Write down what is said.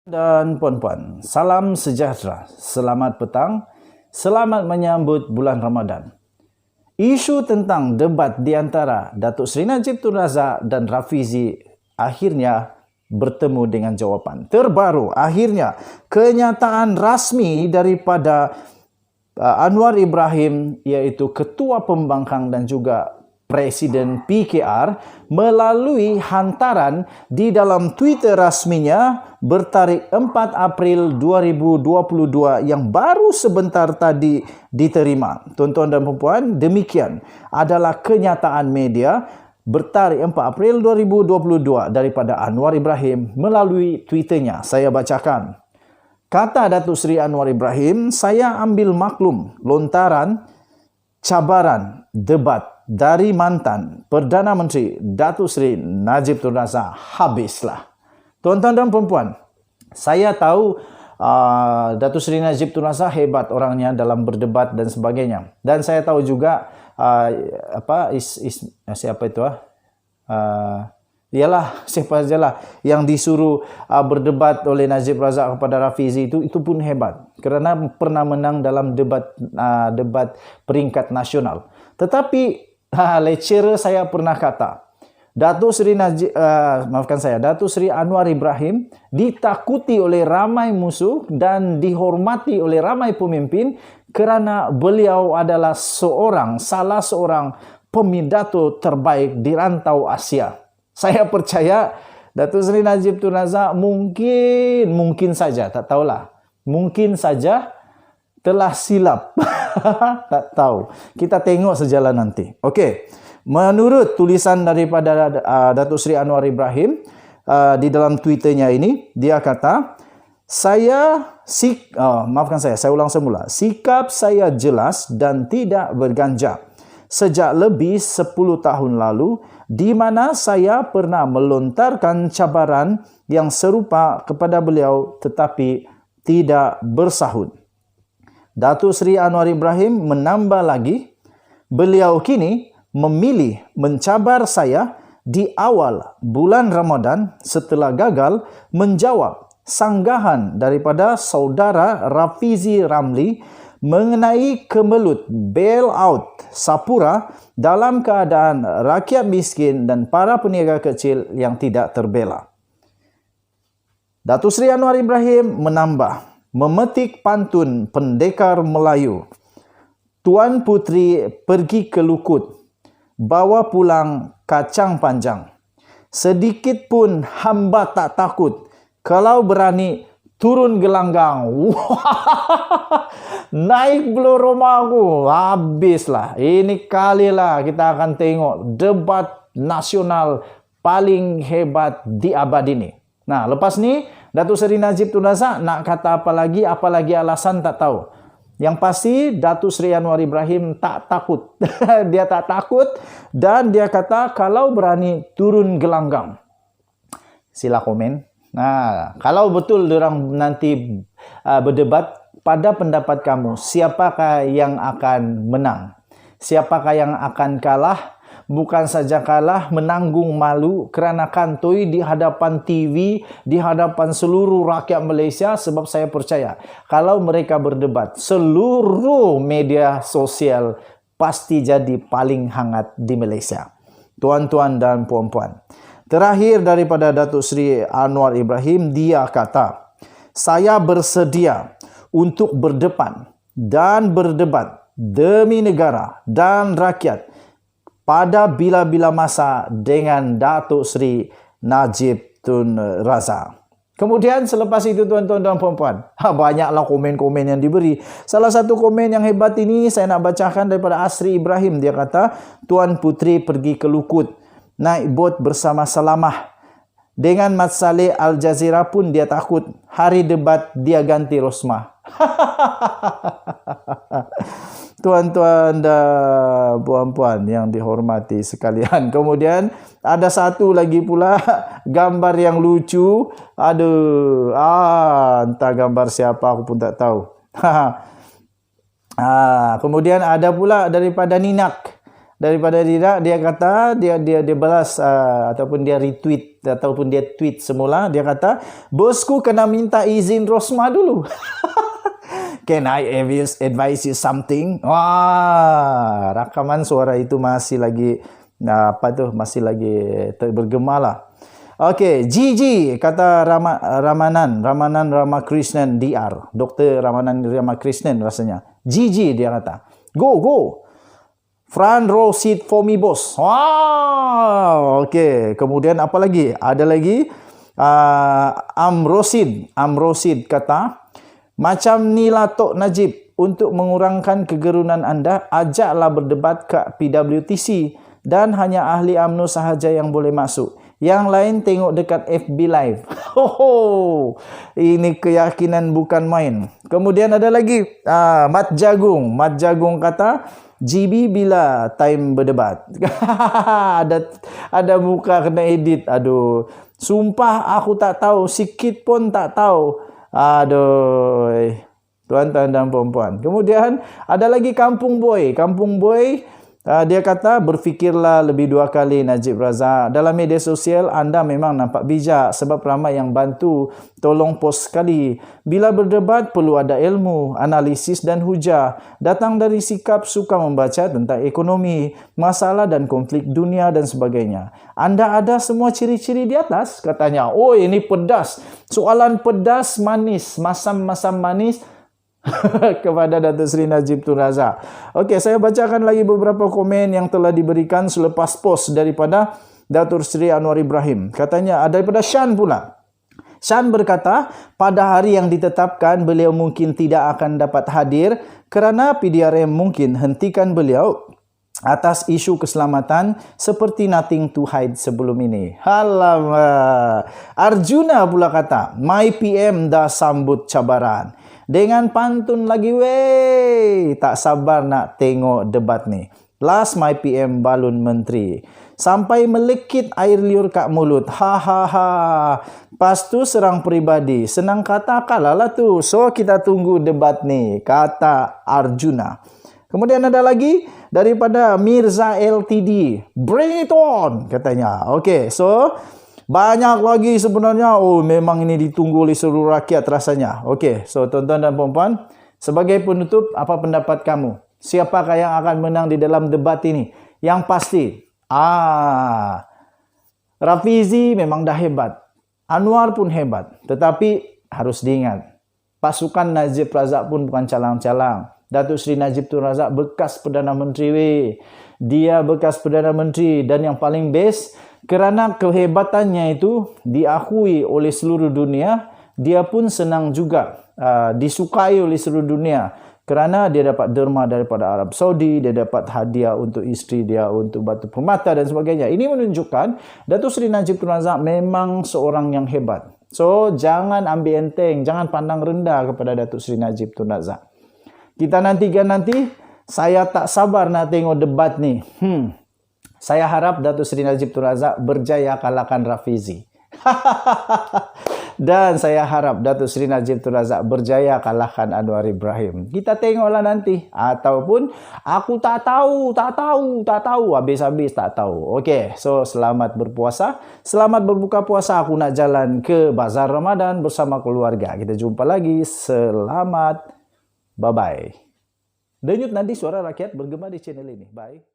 Dan puan-puan, salam sejahtera, selamat petang, selamat menyambut bulan Ramadan. Isu tentang debat di antara Datuk Seri Najib Tun Razak dan Rafizi akhirnya bertemu dengan jawapan terbaru. Akhirnya kenyataan rasmi daripada Anwar Ibrahim, iaitu Ketua Pembangkang dan juga Presiden PKR, melalui hantaran di dalam Twitter rasminya bertarikh 4 April 2022 yang baru sebentar tadi diterima. Tuan-tuan dan puan-puan, demikian adalah kenyataan media bertarikh 4 April 2022 daripada Anwar Ibrahim melalui Twitternya. Saya bacakan. Kata Datuk Seri Anwar Ibrahim, saya ambil maklum lontaran cabaran debat dari mantan Perdana Menteri Datuk Seri Najib Tun Razak habislah. Tuan-tuan dan puan-puan, saya tahu Datuk Seri Najib Tun Razak hebat orangnya dalam berdebat dan sebagainya. Dan saya tahu juga siapa itu ialah siapa sajalah yang disuruh berdebat oleh Najib Razak kepada Rafizi itu pun hebat kerana pernah menang dalam debat peringkat nasional. Tetapi lecturer saya pernah kata, Datuk Seri Datuk Seri Anwar Ibrahim ditakuti oleh ramai musuh dan dihormati oleh ramai pemimpin kerana beliau adalah salah seorang pemidato terbaik di rantau Asia. Saya percaya Datuk Seri Najib Tun Razak mungkin saja, tak tahulah, mungkin saja telah silap. Tak tahu. Kita tengok sejalan nanti. Okey. Menurut tulisan daripada Datuk Seri Anwar Ibrahim di dalam Twitternya ini, dia kata, saya ulang semula. Sikap saya jelas dan tidak berganjak. Sejak lebih 10 tahun lalu, di mana saya pernah melontarkan cabaran yang serupa kepada beliau tetapi tidak bersahut. Datuk Seri Anwar Ibrahim menambah lagi, beliau kini memilih mencabar saya di awal bulan Ramadan setelah gagal menjawab sanggahan daripada saudara Rafizi Ramli mengenai kemelut bailout Sapura dalam keadaan rakyat miskin dan para peniaga kecil yang tidak terbela. Datuk Seri Anwar Ibrahim menambah, memetik pantun pendekar Melayu, Tuan Puteri pergi ke Lukut, bawa pulang kacang panjang. Sedikit pun hamba tak takut, kalau berani turun gelanggang. Naik belum rumahku, habislah. Ini kalilah kita akan tengok debat nasional paling hebat di abad ini. Nah, lepas ni Datuk Seri Najib Tun Razak nak kata apa lagi alasan tak tahu. Yang pasti Datuk Seri Anwar Ibrahim tak takut. Dia tak takut dan dia kata kalau berani turun gelanggang. Sila komen. Nah, kalau betul diorang nanti berdebat, pada pendapat kamu, siapakah yang akan menang? Siapakah yang akan kalah? Bukan saja kalah, menanggung malu kerana kantoi di hadapan TV, di hadapan seluruh rakyat Malaysia. Sebab saya percaya, kalau mereka berdebat, seluruh media sosial pasti jadi paling hangat di Malaysia. Tuan-tuan dan puan-puan, terakhir daripada Datuk Seri Anwar Ibrahim, dia kata, saya bersedia untuk berdepan dan berdebat demi negara dan rakyat pada bila-bila masa dengan Datuk Seri Najib Tun Razak. Kemudian selepas itu tuan-tuan dan puan-puan, banyaklah komen-komen yang diberi. Salah satu komen yang hebat ini saya nak bacakan daripada Asri Ibrahim. Dia kata, Tuan Puteri pergi ke Lukut, naik bot bersama Salamah. Dengan Mat Saleh Al Jazeera pun dia takut. Hari debat dia ganti Rosmah. Tuan-tuan dan puan-puan yang dihormati sekalian. Kemudian ada satu lagi pula gambar yang lucu. Aduh, entah gambar siapa aku pun tak tahu. Kemudian ada pula daripada Ninak. Daripada tidak, dia kata dia balas ataupun dia retweet ataupun dia tweet semula, dia kata, "Bosku kena minta izin Rosma dulu." Can I advise you something? Wah, rakaman suara itu masih lagi masih lagi bergema lah. Okey, Gigi kata Ramanan Ramakrishnan DR, Dr. Ramanan Ramakrishnan rasanya. Gigi dia kata, go. Front row seat for me, boss. Wow, okey. Kemudian apa lagi? Ada lagi Amrosid kata, macam ni lah Tok Najib, untuk mengurangkan kegerunan anda, ajaklah berdebat ke PWTC dan hanya ahli UMNO sahaja yang boleh masuk. Yang lain tengok dekat FB Live. Ini keyakinan bukan main. Kemudian ada lagi Mat Jagung kata, GB bila time berdebat. ada muka kena edit. Aduh, sumpah aku tak tahu, sikit pun tak tahu. Aduh, tuan-tuan dan puan-puan. Kemudian ada lagi Kampung Boy, dia kata, berfikirlah lebih dua kali Najib Razak. Dalam media sosial anda memang nampak bijak sebab ramai yang bantu tolong post sekali. Bila berdebat perlu ada ilmu, analisis dan hujah. Datang dari sikap suka membaca tentang ekonomi, masalah dan konflik dunia dan sebagainya. Anda ada semua ciri-ciri di atas, katanya. Oh, ini pedas. Soalan pedas manis, masam-masam manis. Kepada Datuk Seri Najib Tun Razak. Okey, saya bacakan lagi beberapa komen yang telah diberikan selepas post daripada Datuk Seri Anwar Ibrahim. Katanya daripada Shan pula. Shan berkata, pada hari yang ditetapkan beliau mungkin tidak akan dapat hadir kerana PDRM mungkin hentikan beliau atas isu keselamatan seperti nothing to hide sebelum ini. Alamak. Arjuna pula kata, my PM dah sambut cabaran. Dengan pantun lagi, weh. Tak sabar nak tengok debat ni. Last my PM balun menteri. Sampai melekit air liur kat mulut. Pas tu serang peribadi. Senang kata kalah lah tu. So, kita tunggu debat ni. Kata Arjuna. Kemudian ada lagi daripada Mirza LTD. Bring it on, katanya. Okey, so banyak lagi sebenarnya. Oh, memang ini ditunggu oleh seluruh rakyat rasanya. Okey, so tuan-tuan dan puan-puan, sebagai penutup, apa pendapat kamu? Siapakah yang akan menang di dalam debat ini? Yang pasti, Rafizi memang dah hebat. Anwar pun hebat. Tetapi harus diingat, pasukan Najib Razak pun bukan calang-calang. Datuk Seri Najib Tun Razak bekas Perdana Menteri, weh. Dia bekas Perdana Menteri dan yang paling best, kerana kehebatannya itu diakui oleh seluruh dunia, dia pun senang juga disukai oleh seluruh dunia. Kerana dia dapat derma daripada Arab Saudi, dia dapat hadiah untuk isteri dia, untuk batu permata dan sebagainya. Ini menunjukkan Datuk Seri Najib Tun Razak memang seorang yang hebat. So, jangan ambil enteng, jangan pandang rendah kepada Datuk Seri Najib Tun Razak. Kita nantikan nanti. Saya tak sabar nak tengok debat ni. Saya harap Datuk Seri Najib Tun Razak berjaya kalahkan Rafizi. Dan saya harap Datuk Seri Najib Tun Razak berjaya kalahkan Anwar Ibrahim. Kita tengoklah nanti. Ataupun aku tak tahu. Habis-habis tak tahu. Okey, so selamat berpuasa. Selamat berbuka puasa. Aku nak jalan ke Bazar Ramadan bersama keluarga. Kita jumpa lagi. Selamat. Bye-bye. Denyut nadi suara rakyat bergema di channel ini. Bye.